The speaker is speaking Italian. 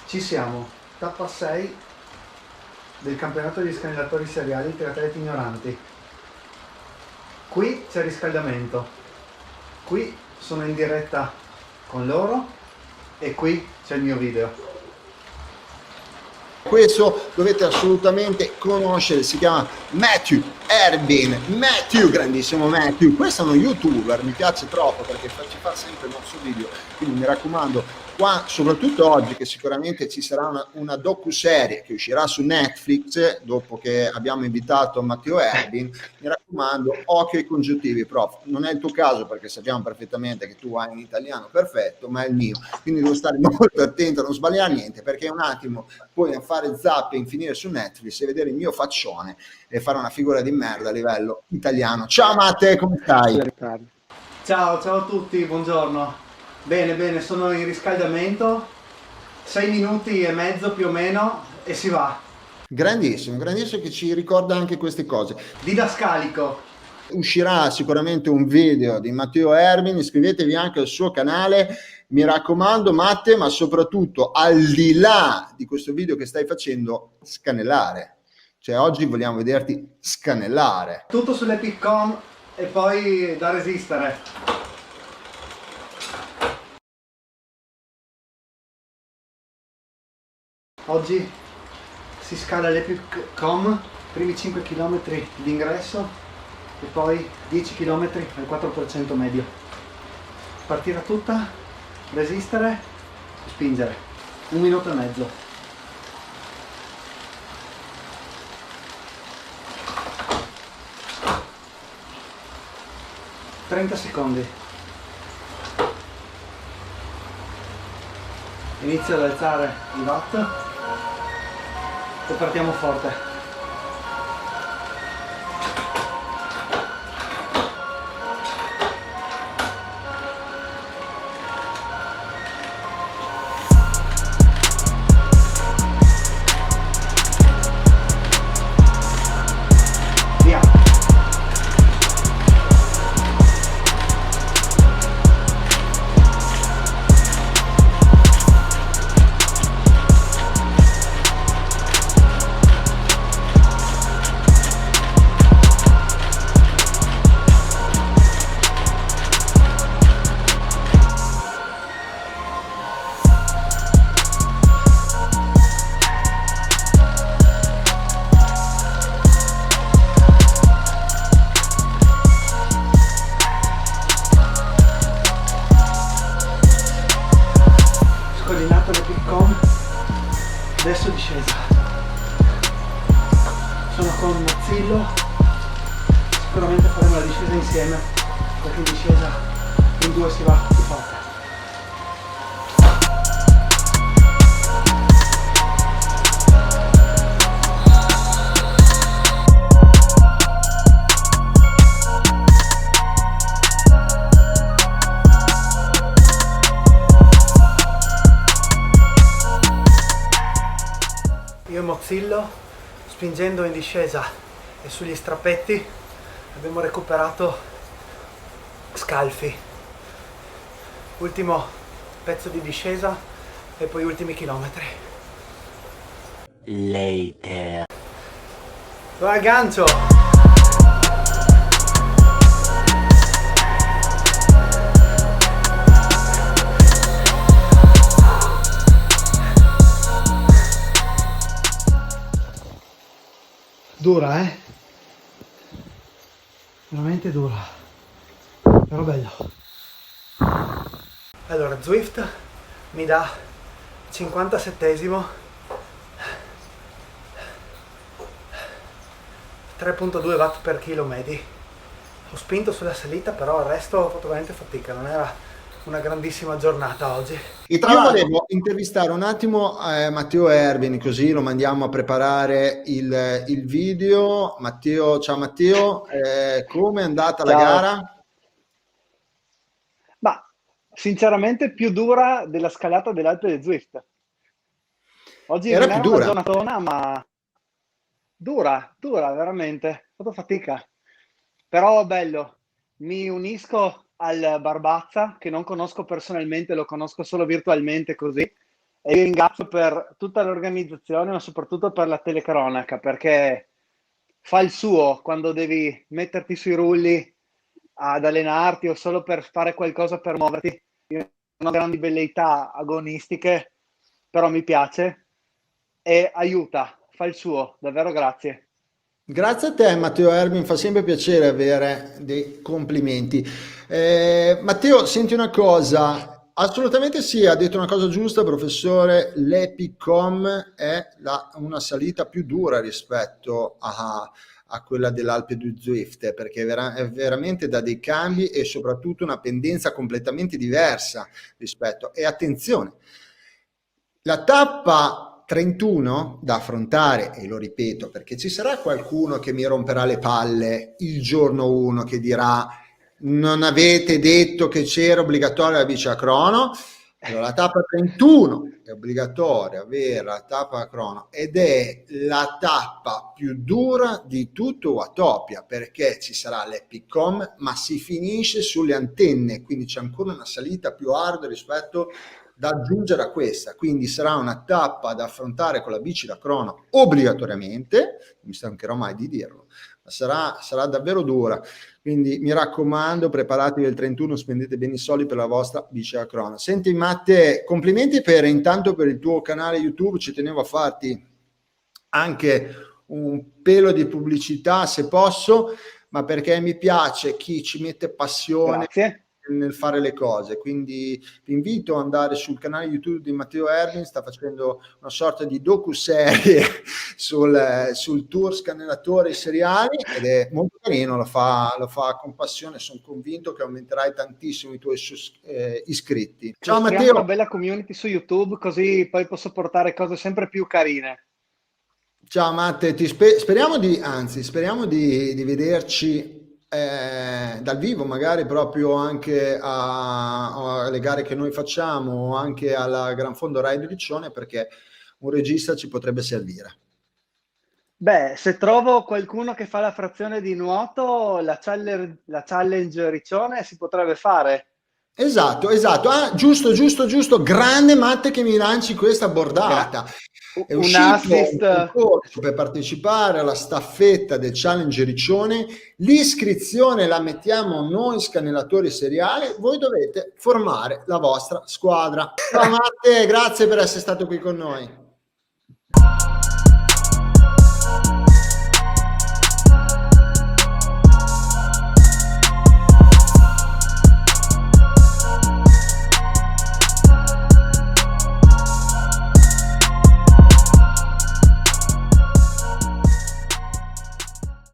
Ci siamo, tappa 6 del campionato degli scanellatori seriali per atleti ignoranti. Qui c'è il riscaldamento, qui sono in diretta con loro e qui c'è il mio video. Questo dovete assolutamente conoscere, si chiama Matthew Erbin. Matthew, grandissimo Matthew, questo è uno youtuber, mi piace troppo perché ci fa sempre il nostro video, quindi mi raccomando, qua soprattutto oggi che sicuramente ci sarà una docuserie che uscirà su Netflix dopo che abbiamo invitato Matteo Erbin, mi raccomando, occhio ai congiuntivi, prof, non è il tuo caso perché sappiamo perfettamente che tu hai un italiano perfetto, ma è il mio, quindi devo stare molto attento a non sbagliare niente perché un attimo poi a fare zapping, finire su Netflix e vedere il mio faccione e fare una figura di merda a livello italiano. Ciao Matte, come stai? Ciao a tutti, buongiorno. Bene, sono in riscaldamento, 6 minuti e mezzo più o meno e si va. Grandissimo che ci ricorda anche queste cose. Didascalico. Uscirà sicuramente un video di Matteo Erbin, iscrivetevi anche al suo canale, mi raccomando Matte, ma soprattutto al di là di questo video che stai facendo, scanellare. Cioè oggi vogliamo vederti scanellare. Tutto sull'Epic.com e poi da resistere. Oggi si scala l'Epic.com, primi 5 km d'ingresso e poi 10 km al 4% medio. Partire tutta, resistere, spingere. 1 minuto e mezzo. Trenta secondi. Inizio ad alzare i watt e partiamo forte. Via. Scollinato l'Epic.com, adesso discesa. Sono con Mazzillo, sicuramente faremo la discesa insieme perché in discesa in due si va più forte. Io e Mozzillo, spingendo in discesa e sugli strappetti, abbiamo recuperato scalfi. Ultimo pezzo di discesa e poi ultimi chilometri. Later. Vai gancio! Dura, veramente dura, però bello. Allora, Zwift mi dà 57esimo, 3.2 watt per chilo medi. Ho spinto sulla salita, però il resto ho fatto veramente fatica, non era una grandissima giornata oggi. E io volevo intervistare un attimo Matteo Erbin, così lo mandiamo a preparare il video. Matteo, ciao Matteo, come è andata la gara? Ma sinceramente più dura della scalata dell'Alpe del Zwift. Oggi Era non più era una dura? giornatona, ma dura, veramente. Ho fatto fatica. Però bello. Mi unisco al Barbazza, che non conosco personalmente, lo conosco solo virtualmente così. E io ringrazio per tutta l'organizzazione, ma soprattutto per la telecronaca, perché fa il suo quando devi metterti sui rulli ad allenarti o solo per fare qualcosa per muoverti. Io non ho grandi velleità agonistiche, però mi piace e aiuta, fa il suo, davvero grazie. Grazie a te Matteo Erbin, fa sempre piacere avere dei complimenti. Matteo, senti una cosa, assolutamente sì, ha detto una cosa giusta, professore, l'Epicom è una salita più dura rispetto a quella dell'Alpe du Zwift, perché è veramente da dei cambi e soprattutto una pendenza completamente diversa rispetto. E attenzione, la tappa 31 da affrontare, e lo ripeto perché ci sarà qualcuno che mi romperà le palle il giorno 1 che dirà non avete detto che c'era obbligatoria la bici a crono. Allora, la tappa 31 è obbligatoria avere la tappa a crono ed è la tappa più dura di tutto Watopia, perché ci sarà l'Epicom, ma si finisce sulle antenne, quindi c'è ancora una salita più ardua rispetto da aggiungere a questa, quindi sarà una tappa da affrontare con la bici da crono obbligatoriamente, non mi stancherò mai di dirlo, ma sarà davvero dura, quindi mi raccomando, preparatevi il 31, spendete bene i soldi per la vostra bici da crono. Senti Matte, complimenti intanto per il tuo canale YouTube, ci tenevo a farti anche un pelo di pubblicità se posso, ma perché mi piace chi ci mette passione Grazie. nel fare le cose, quindi vi invito ad andare sul canale YouTube di Matteo Erbin, sta facendo una sorta di docuserie sul tour scannellatori seriali ed è molto carino, lo fa con passione, sono convinto che aumenterai tantissimo i tuoi iscritti. Ciao Costruiamo una Matteo! bella community su YouTube, così poi posso portare cose sempre più carine. Ciao Matte, speriamo di vederci dal vivo, magari proprio anche alle gare che noi facciamo, o anche alla Gran Fondo Ride Riccione, perché un regista ci potrebbe servire. Beh, se trovo qualcuno che fa la frazione di nuoto, la challenge Riccione si potrebbe fare. Esatto. Ah, giusto. Grande Matte che mi lanci questa Gra- bordata. È un uscito un assist. concorso per partecipare alla staffetta del Challenge Riccione. L'iscrizione la mettiamo noi scannellatori seriali. Voi dovete formare la vostra squadra. Ciao Matte, grazie per essere stato qui con noi.